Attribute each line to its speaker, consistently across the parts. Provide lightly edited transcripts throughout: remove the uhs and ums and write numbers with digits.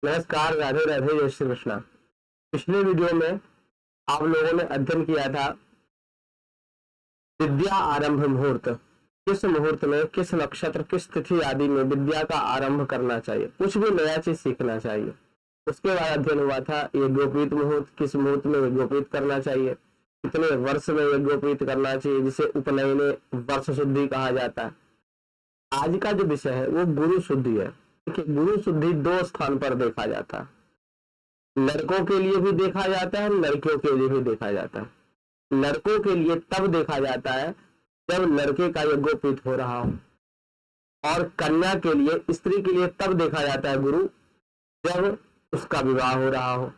Speaker 1: नमस्कार, राधे राधे, जय श्री कृष्णा। पिछले वीडियो में आप लोगों ने अध्ययन किया था विद्या आरंभ मुहूर्त। किस मुहूर्त में, किस नक्षत्र, किस तिथि आदि में विद्या का आरंभ करना चाहिए, कुछ भी नया चीज सीखना चाहिए। उसके बाद अध्ययन हुआ था यज्ञोपवीत मुहूर्त, किस मुहूर्त में यज्ञोपवीत करना चाहिए, कितने वर्ष में यज्ञोपवीत करना चाहिए, जिसे उपनयन वर्ष शुद्धि कहा जाता है। आज का जो विषय है वो गुरु शुद्धि है। देखिए, गुरु शुद्धि दो स्थान पर देखा जाता है, लड़कों के लिए भी देखा जाता है, लड़कियों के लिए भी देखा जाता है। लड़कों के लिए तब देखा जाता है जब लड़के का यज्ञोपवीत हो रहा हो, और कन्या के लिए, स्त्री के लिए तब देखा जाता है गुरु जब उसका विवाह हो रहा हो।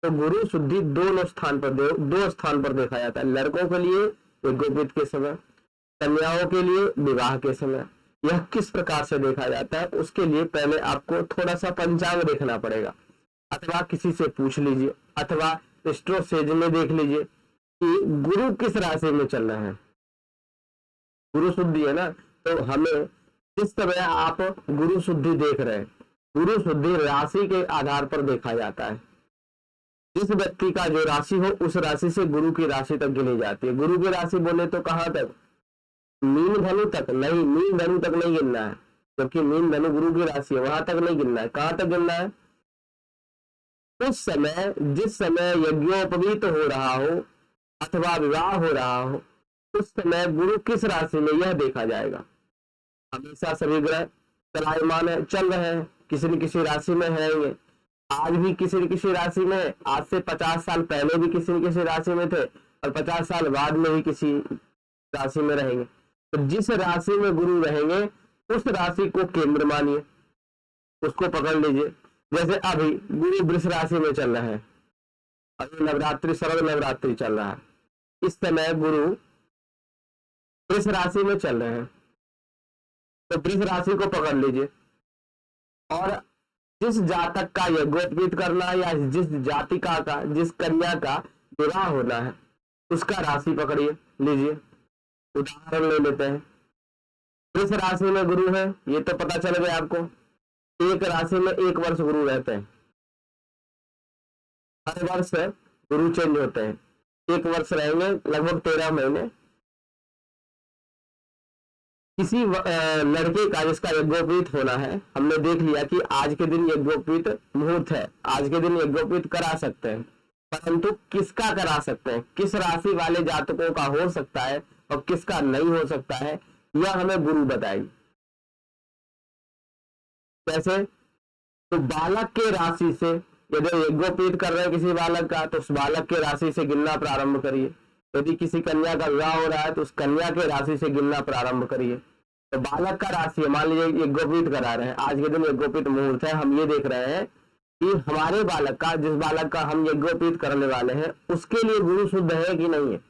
Speaker 1: तो गुरु शुद्धि दो स्थान पर देखा जाता है, लड़कों के लिए यज्ञोपवीत के समय, कन्याओं के लिए विवाह के समय। यह किस प्रकार से देखा जाता है, उसके लिए पहले आपको थोड़ा सा पंचांग देखना पड़ेगा, अथवा किसी से पूछ लीजिए, अथवा एस्ट्रोसेज में देख लीजिए कि गुरु किस राशि में चल रहे हैं। गुरु शुद्धि है ना, तो हमें जिस समय आप गुरु शुद्धि देख रहे हैं, गुरु शुद्धि राशि के आधार पर देखा जाता है। जिस व्यक्ति का जो राशि हो उस राशि से गुरु की राशि तक गिनी जाती है। गुरु की राशि बोले तो कहाँ तक, मीन धनु तक नहीं, मीन धनु तक नहीं गिनना है, जबकि मीन धनु गुरु की राशि है, वहां तक नहीं गिनना है। कहां तक गिनना है, उस समय जिस समय यज्ञोपवीत हो रहा हो अथवा विवाह हो रहा हो, उस समय गुरु किस राशि में यह देखा जाएगा। हमेशा सभी ग्रह चलायमान है, चल रहे हैं, किसी न किसी राशि में रहेंगे। आज भी किसी न किसी राशि में, आज से 50 साल पहले भी किसी न किसी राशि में थे, और 50 साल बाद में भी किसी राशि में रहेंगे। तो जिस राशि में गुरु रहेंगे उस राशि को केंद्र मानिए, उसको पकड़ लीजिए। जैसे अभी गुरु वृष राशि में चल रहे हैं, अभी नवरात्रि, शरद नवरात्रि चल रहा है, इस समय गुरु वृष राशि में चल रहे हैं, तो वृष राशि को पकड़ लीजिए। और जिस जातक का यज्ञोपवीत करना है, या जिस जातिका का, जिस कन्या का विवाह होना है, उसका राशि पकड़िए लीजिए। उदाहरण ले लेते हैं, किस राशि में गुरु है ये तो पता चल गया आपको। एक राशि में एक वर्ष गुरु रहते हैं, हर वर्ष गुरु चेंज होते हैं, एक वर्ष रहेंगे लगभग 13 महीने। किसी लड़के का जिसका यज्ञोपवीत होना है, हमने देख लिया कि आज के दिन यज्ञोपवीत मुहूर्त है, आज के दिन यज्ञोपवीत करा सकते हैं, परंतु किसका करा सकते हैं, किस राशि वाले जातकों का हो सकता है और किसका नहीं हो सकता है, यह हमें गुरु बताएगी। कैसे, तो बालक के राशि से, यदि यज्ञोपवीत कर रहे हैं किसी बालक का, तो उस बालक के राशि से गिनना प्रारंभ करिए। यदि किसी कन्या का विवाह हो रहा है तो उस कन्या के राशि से गिनना प्रारंभ करिए। तो बालक का राशि है, मान लीजिए यज्ञोपवीत करा रहे हैं, आज के दिन यज्ञोपवीत मुहूर्त है, हम ये देख रहे हैं कि हमारे बालक का, जिस बालक का हम यज्ञोपवीत करने वाले हैं, उसके लिए गुरु शुद्ध है कि नहीं है।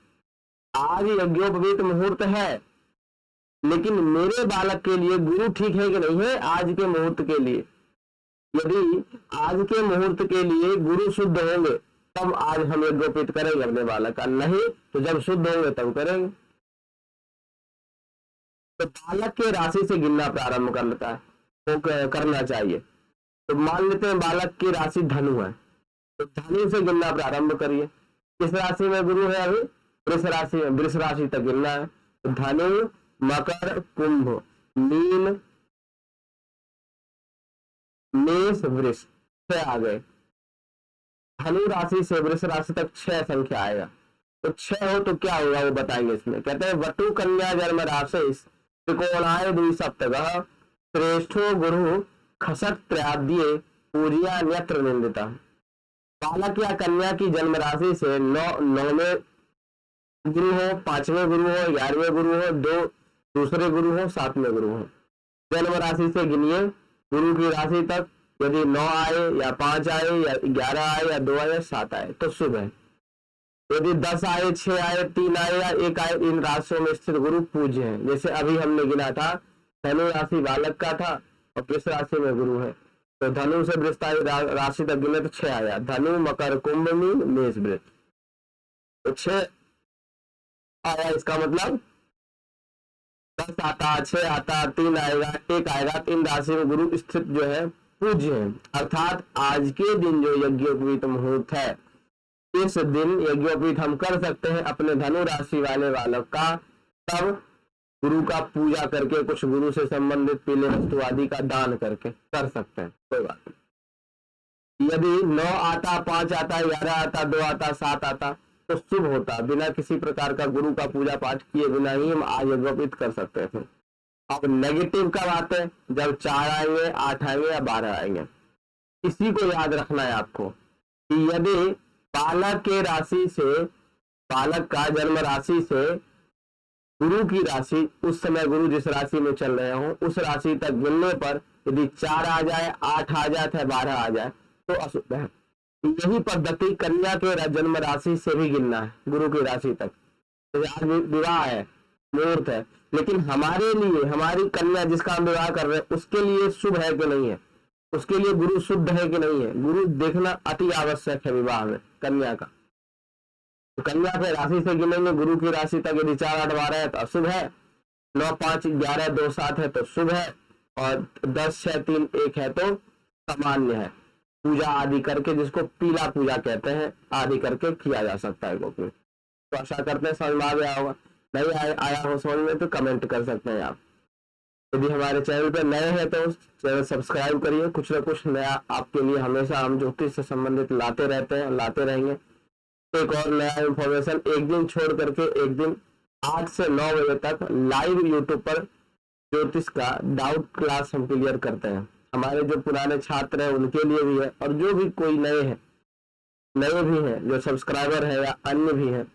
Speaker 1: आज यज्ञोपवीत मुहूर्त है, लेकिन मेरे बालक के लिए गुरु ठीक है कि नहीं है आज के मुहूर्त के लिए। यदि आज के मुहूर्त के लिए गुरु शुद्ध होंगे तब आज हम यज्ञोपवीत करेंगे अपने बालक का, नहीं तो जब शुद्ध होंगे तब करेंगे। तो बालक के राशि से गिनना प्रारंभ करता है, तो करना चाहिए। तो मान लेते हैं बालक की राशि धनु है, तो धनु से गिनना प्रारंभ करिए। किस राशि में गुरु है अभी, वृष राशि में, वृष राशि तक गिनना है। तो धनु, मकर, कुंभ, मीन, मेष, वृष, 6 आ गए। धनु राशि से वृष राशि तक 6 संख्या आएगा। तो 6 हो तो क्या होगा वो बताएंगे इसमें। कहते हैं वटु कन्या जन्म राशि त्रिकोणाय द्विसप्तगः श्रेष्ठो गुरु खसट त्रयाद्ये पूजिया न्यत्र निंदिता। बालक या कन्या की जन्म राशि से 9वें गुरु हो, 5वें गुरु हो, 11वें गुरु हो, 2 दूसरे गुरु हो, 7वें गुरु हो। जन्म राशि से गिनिए गुरु की राशि तक, यदि 9 आए या 5 आए या 11 आए या 2 आए या 7 आए तो शुभ है। यदि 10 आए, 6 आए, 3 आए या 1 आए, इन राशियों में स्थित गुरु पूज्य है। जैसे अभी हमने गिना था, धनु राशि बालक का था और वृष राशि में गुरु है, तो धनु से वृष राशि तक गिने तो 6 आया, धनु, मकर, कुंभ, मीन, मेष, वृष, तो 6 आया। इसका मतलब 10 आता, 6 आता, 3 आएगा, 1 आएगा, 3 राशि में गुरु स्थित जो है पूज्य हैं। अर्थात आज के दिन जो यज्ञोपवीत मुहूर्त है, इस दिन यज्ञोपवीत हम कर सकते हैं अपने धनु राशि वाले बालक का, तब गुरु का पूजा करके कुछ गुरु से संबंधित पीले वस्तु आदि का दान करके कर सकते हैं, कोई बात नहीं। यदि 9 आता, 5 आता, 11 आता, 2 आता, 7 आता तो शुभ होता। बिना किसी प्रकार का गुरु का पूजा पाठ किए बिना ही हम आज यज्ञोपवीत कर सकते थे। अब नेगेटिव कब आते हैं? जब 4 आएंगे, 8 आएंगे या 12 आएंगे। इसी को याद रखना है आपको कि यदि बालक के राशि से, बालक का जन्म राशि से गुरु की राशि, उस समय गुरु जिस राशि में चल रहे हो उस राशि तक गिनने पर यदि 4 आ जाए, 8 आ जाए, 12 आ जाए तो अशुभ है। यही पद्धति कन्या के जन्म राशि से भी गिनना है गुरु की राशि तक। आज विवाह है, मुहूर्त है, लेकिन हमारे लिए, हमारी कन्या जिसका हम विवाह कर रहे हैं उसके लिए शुभ है कि नहीं है, उसके लिए गुरु शुद्ध है कि नहीं है, गुरु देखना अति आवश्यक है विवाह में कन्या का। तो कन्या के राशि से गिनेंगे गुरु की राशि तक, यदि 4, 8, 12 है तो अशुभ है, 9, 5, 11, 2, 7 है तो शुभ है, और 10, 6, 3, 1 है तो सामान्य है। पूजा आदि करके, जिसको पीला पूजा कहते हैं, आदि करके किया जा सकता है गोपी। तो आशा करते हैं समझ में आ गया होगा। नहीं आया हो समझ में तो कमेंट कर सकते हैं आप। यदि हमारे चैनल पर नए हैं तो चैनल सब्सक्राइब करिए। कुछ ना कुछ नया आपके लिए हमेशा हम ज्योतिष से संबंधित लाते रहते हैं, लाते रहेंगे। एक और नया इंफॉर्मेशन, एक दिन छोड़ करके एक दिन 8 से 9 बजे तक लाइव यूट्यूब पर ज्योतिष का डाउट क्लास हम क्लियर करते हैं। हमारे जो पुराने छात्र हैं उनके लिए भी है, और जो भी कोई नए भी हैं जो सब्सक्राइबर है या अन्य भी हैं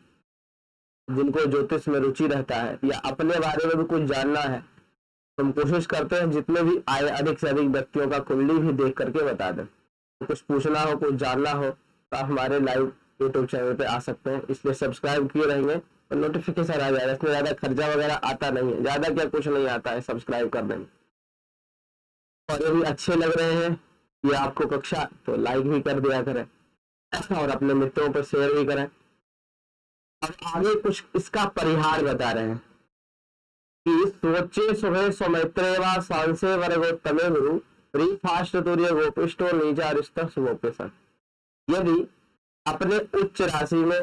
Speaker 1: जिनको ज्योतिष में रुचि रहता है या अपने बारे में भी कुछ जानना है, तो हम कोशिश करते हैं जितने भी आए अधिक से अधिक व्यक्तियों का कुंडली भी देख करके बता दें। तो कुछ पूछना हो, कुछ जानना हो तो आप हमारे लाइव यूट्यूब चैनल पे आ सकते हैं। इसलिए सब्सक्राइब किए रहेंगे और नोटिफिकेशन आ जाएगा। इसमें ज्यादा खर्चा वगैरह आता नहीं है, ज्यादा क्या कुछ नहीं आता है सब्सक्राइब करने में। और यदि अच्छे लग रहे हैं ये आपको कक्षा, तो लाइक भी कर दिया करें और अपने मित्रों पर शेयर भी करें। अब आगे कुछ इसका परिहार बता रहे हैं कि सोचे सुबह सौमित्रे व सांसे वर्गोत्तमे गुरु रिफास्ट तुर्य गोपिष्टो नीचा रिष्ट शुभोपेशन। यदि अपने उच्च राशि में,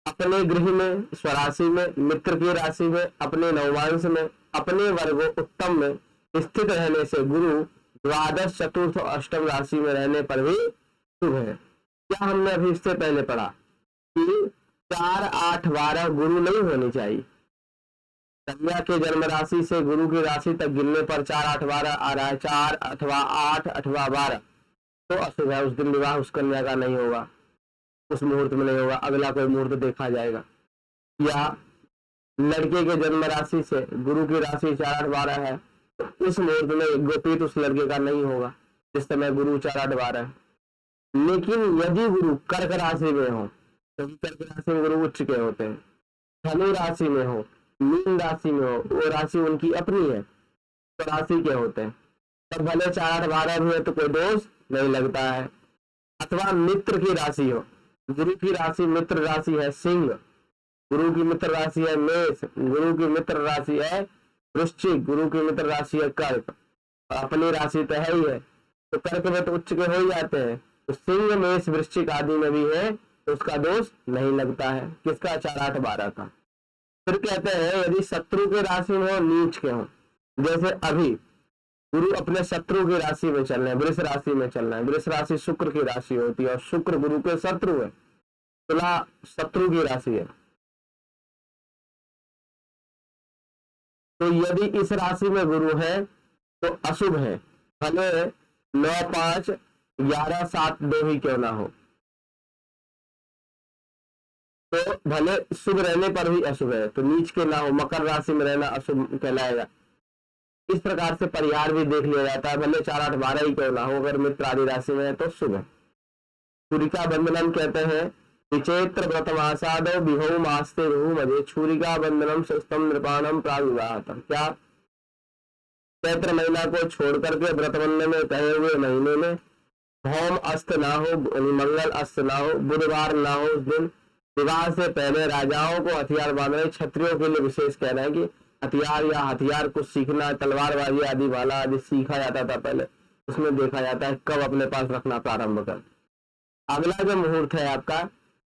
Speaker 1: अपने गृह में, स्वराशि में, मित्र की राशि में, अपने नवमांश में, अपने वर्गो उत्तम में स्थित रहने से गुरु द्वादश, चतुर्थ और अष्टम राशि में रहने पर भी शुभ है। क्या हमने अभी इससे पहले पढ़ा कि 4, 8, 12 गुरु नहीं होनी चाहिए। कन्या के जन्म राशि से गुरु की राशि तक गिनने पर 4, 8, 12 आ रहा है, 4 अथवा 8 अथवा 12 तो अशुभ है। उस दिन विवाह उस कन्या का नहीं होगा, उस मुहूर्त में नहीं होगा, अगला कोई मुहूर्त देखा जाएगा। या लड़के के जन्म राशि से गुरु की राशि 4, 8, 12 है तो उस मुहूर्त में यज्ञोपवीत उस लड़के का नहीं होगा जिस समय गुरु 4, 8, 12 है। लेकिन यदि गुरु कर्क राशि में हो, क्योंकि कर्क राशि में गुरु उच्च के होते हैं, धनु राशि में हो, मीन राशि में हो, वो राशि उनकी अपनी है तो राशि के होते हैं, तब भले 4, 8, 12 भी है तो कोई दोष नहीं लगता है। अथवा मित्र की राशि हो, गुरु की राशि मित्र राशि है सिंह, गुरु की मित्र राशि है मेष, गुरु की मित्र राशि है वृश्चिक, गुरु की मित्र राशि है कर्क, और अपनी राशि तो है ही है, तो कर्क में तो उच्च के हो ही जाते हैं, तो सिंह मेष वृश्चिक आदि में भी है तो उसका दोष नहीं लगता है। किसका? 4, 8, 12 का। फिर कहते हैं यदि शत्रु के राशि में हो, नीच के हो, जैसे अभी गुरु अपने शत्रु की राशि में चल रहे हैं, वृष राशि में चल रहे हैं। वृष राशि शुक्र की राशि होती है और शुक्र गुरु के शत्रु है, तुला शत्रु की राशि है। तो यदि इस राशि में गुरु है तो अशुभ है, भले 9, 5, 11, 7 2 ही क्यों ना हो, तो भले शुभ रहने पर भी अशुभ है, तो नीच के ना हो, मकर राशि में रहना अशुभ कहलाएगा। इस प्रकार से परिहार भी देख लिया जाता है, भले 4, 8, 12 ही क्यों ना हो, अगर मित्र आदि राशि में है तो शुभ है। छुरिका बंधनम कहते हैं विचैत्र व्रतमासादो विभौ मास्ते बहु मजे छुरिका बंधनम सुस्तम नृपाणम प्राविवाहतम। क्या? चैत्र महीना को छोड़ करके व्रत बंधन में कहे हुए महीने में भौम अस्त ना हो, मंगल अस्त ना हो, बुधवार ना हो, उस दिन विवाह से पहले राजाओं को हथियार बांधना, क्षत्रियों के लिए विशेष कहना है कि हथियार या हथियार कुछ सीखना, तलवारबाजी आदि वाला आदि सीखा जाता था पहले, उसमें देखा जाता है कब अपने पास रखना प्रारंभ कर। अगला जो मुहूर्त है आपका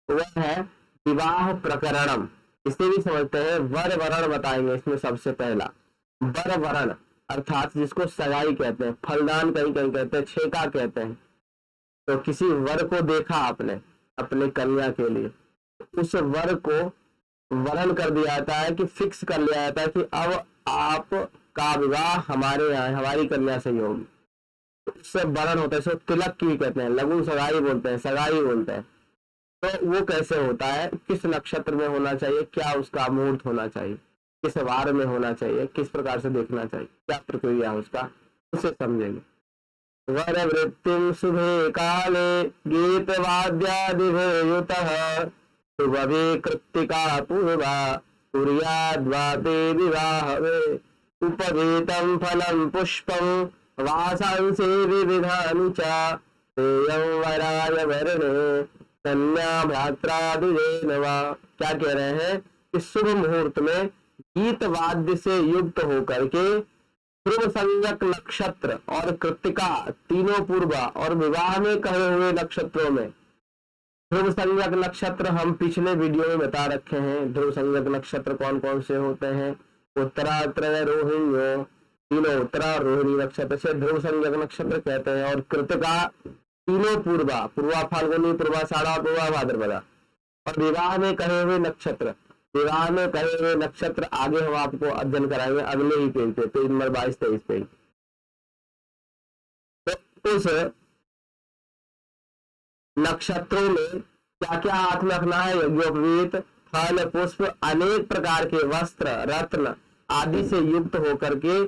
Speaker 1: वह है विवाह प्रकरणम। इसे भी समझते हैं, वर वरण बताएंगे इसमें सबसे पहला। वर वरण अर्थात जिसको सगाई कहते हैं, फलदान कहीं कहीं कहते हैं, छेका कहते हैं। तो किसी वर को देखा आपने अपने कन्या के लिए, उस वर को वरण कर दिया जाता है कि फिक्स कर लिया जाता है कि अब आप का विवाह हमारे यहाँ हमारी कन्या से ही होगी। उससे वरण होता है, इसको तिलक की कहते हैं, लघु सगाई बोलते हैं, सगाई बोलते हैं। तो वो कैसे होता है, किस नक्षत्र में होना चाहिए, क्या उसका मुहूर्त होना चाहिए, किस वार में होना चाहिए, किस प्रकार से देखना चाहिए, क्या प्रक्रिया है उसका, उसे समझेंगे। वर वृत्तिम शुभे काले गीत वाद्यादिभेयुतः शुभवे कृत्तिका पूर्वा तुर्याद्वापे विवाहवे उपवीतं फलं पुष्पं वासांसि विविधानि च तेयं वराय वरणे कन्या भ्रात्रादिजेन वा। क्या कह रहे हैं कि शुभ मुहूर्त में गीत वाद्य से युक्त होकर के ध्रुव संज्ञक नक्षत्र और कृत्तिका तीनों पूर्वा और विवाह में कहे हुए नक्षत्रों में, ध्रुव संज्ञक नक्षत्र हम पिछले वीडियो में बता रखे हैं। ध्रुव संज्ञक नक्षत्र कौन कौन से होते हैं, उत्तरा त्रय रोहिण्यो, तीनों उत्तरा रोहिणी नक्षत्र से ध्रुव संज्ञक नक्षत्र कहते हैं। और कृत्तिका तीनों पूर्वा, पूर्वा फाल्गुनी, पूर्वा साढ़ा, पूर्वा भाद्रपदा। और विवाह में कहे हुए नक्षत्र, विवाह में कहे हुए नक्षत्र आगे हम आपको अध्ययन कराएंगे अगले ही पेज पे, पेज नंबर 22-23 पे। तो उस नक्षत्रों में क्या क्या हाथ में रखना है, यज्ञोपवीत, फल, पुष्प, अनेक प्रकार के वस्त्र, रत्न आदि से युक्त होकर के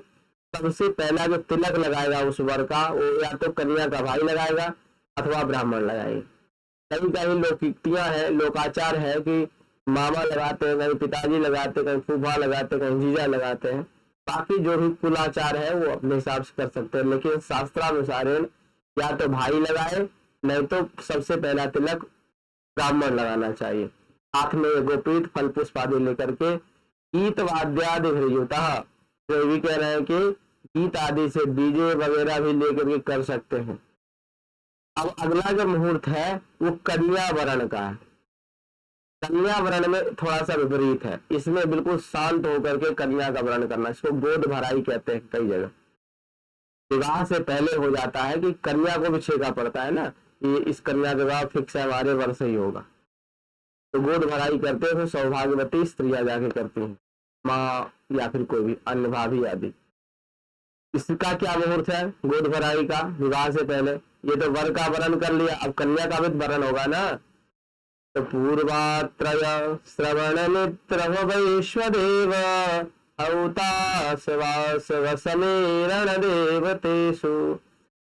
Speaker 1: सबसे पहला जो तिलक लगाएगा उस वर का, वो या तो कन्या का भाई लगाएगा अथवा ब्राह्मण लगाएंगे। कहीं कहीं लोकोक्तियां हैं, लोकाचार है कि मामा लगाते हैं, कहीं पिताजी लगाते, कहीं फूफा लगाते, कहीं जीजा लगाते हैं। बाकी जो भी कुलाचार है वो अपने हिसाब से कर सकते हैं, लेकिन शास्त्रानुसार या तो भाई लगाए, नहीं तो सबसे पहला तिलक ब्राह्मण लगाना चाहिए। हाथ में गोपीत फल पुष्प आदि लेकर के गीत वाद्यादि युतः, तो भी कह रहे हैं कि गीत आदि से डीजे वगैरह भी लेकर के कर सकते हैं। अब अगला जो मुहूर्त है वो कन्या वरण का है। कन्या वरण में थोड़ा सा विपरीत है, इसमें बिल्कुल शांत होकर के कन्या का वरण करना, इसको गोद भराई कहते हैं। कई जगह विवाह से पहले हो जाता है कि कन्या को भी छेका पड़ता है ना, कि इस कन्या का विवाह फिक्स है, हमारे वर्ष ही होगा, तो गोद भराई करते हैं। सौभाग्यवती स्त्रियां जाके करती हैं, माँ या फिर कोई भी अन्य भाभी आदि। इसका क्या मुहूर्त है गोद भराई का विवाह से पहले? ये तो वर का वरण कर लिया, अब कन्या का भी वरण होगा ना। तो पूर्वात्रय श्रवण मित्र वैश्वदेव हौता समेरण देवतेषु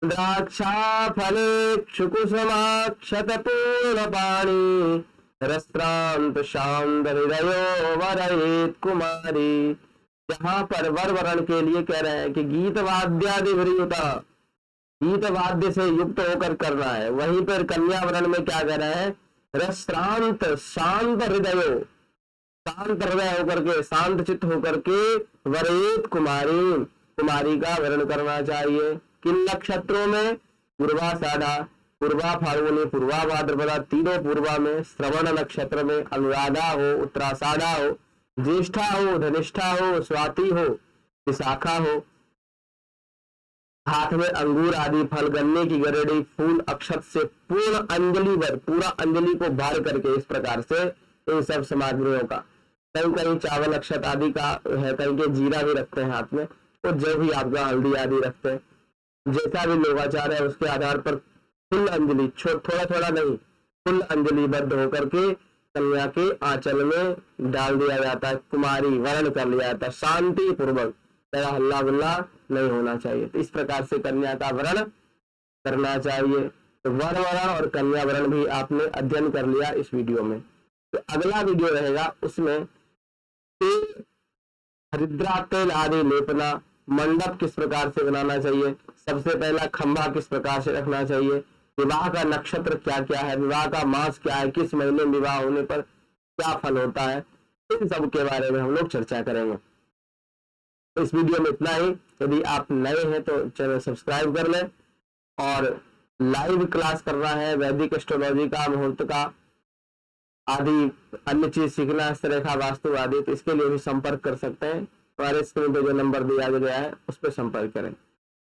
Speaker 1: द्राक्षा फले कुसुमाक्षत पूर्ण पाणी रस्त्रांत शांत हृदयो वरयेत कुमारी। जहां पर वर वरण के लिए कह रहे हैं कि गीत वाद्यादि वियुता, गीत वाद्य से युक्त होकर करना है, वहीं पर कन्या वरण में क्या कह रहे हैं, रस्त्रांत शांत हृदयो, शांत हृदय होकर के, शांत चित्त होकर के वरयेत कुमारी, कुमारी का वरण करना चाहिए। किन नक्षत्रों में? पूर्वा साढ़ा, पूर्वा फाल्गुनी, पूर्वा भाद्रपदा तीनों पूर्वा में, श्रवण नक्षत्र में अनुराधा हो, उत्तराषाढ़ा हो, ज्येष्ठा हो, धनिष्ठा हो, स्वाति हो, विशाखा हो। हाथ में अंगूर आदि फल, गन्ने की गरड़ी, फूल, अक्षत से पूर्ण अंजलि भर, पूरा अंजलि को भर करके इस प्रकार से इन सब सामग्रियों का, कहीं कहीं चावल अक्षत आदि का है, कहीं के जीरा भी रखते हैं हाथ में, और जो भी आपका हल्दी आदि रखते हैं, जैसा भी लोकाचार है उसके आधार पर फुल अंजलि, थोड़ा थोड़ा नहीं, फुल अंजलि बद्ध होकर के कन्या के आंचल में डाल दिया जाता है, कुमारी वरण कर लिया जाता है शांति पूर्वक, तेरा हल्ला गुल्ला नहीं होना चाहिए। तो इस प्रकार से कन्या का वरण करना चाहिए। तो वर वरण और कन्या वरण भी आपने अध्ययन कर लिया इस वीडियो में। तो अगला वीडियो रहेगा उसमें तेल, हरिद्रा तेल आदि लेपना, मंडप किस प्रकार से बनाना चाहिए, सबसे पहला खंभा किस प्रकार से रखना चाहिए, विवाह का नक्षत्र क्या क्या है, विवाह का मास क्या है, किस महीने में विवाह होने पर क्या फल होता है, इन सब के बारे में हम लोग चर्चा करेंगे। तो इस वीडियो में इतना ही। यदि आप नए हैं तो चैनल सब्सक्राइब कर लें, और लाइव क्लास करना है वैदिक एस्ट्रोलॉजी का, मुहूर्त का आदि अन्य चीज सीखना, हस्तरेखा, वास्तु आदि, तो इसके लिए भी संपर्क कर सकते हैं। हमारे स्क्रीन पे जो नंबर दिया गया है उस पर संपर्क करें।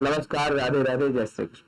Speaker 1: नमस्कार, राधे राधे, जय श्री कृष्ण।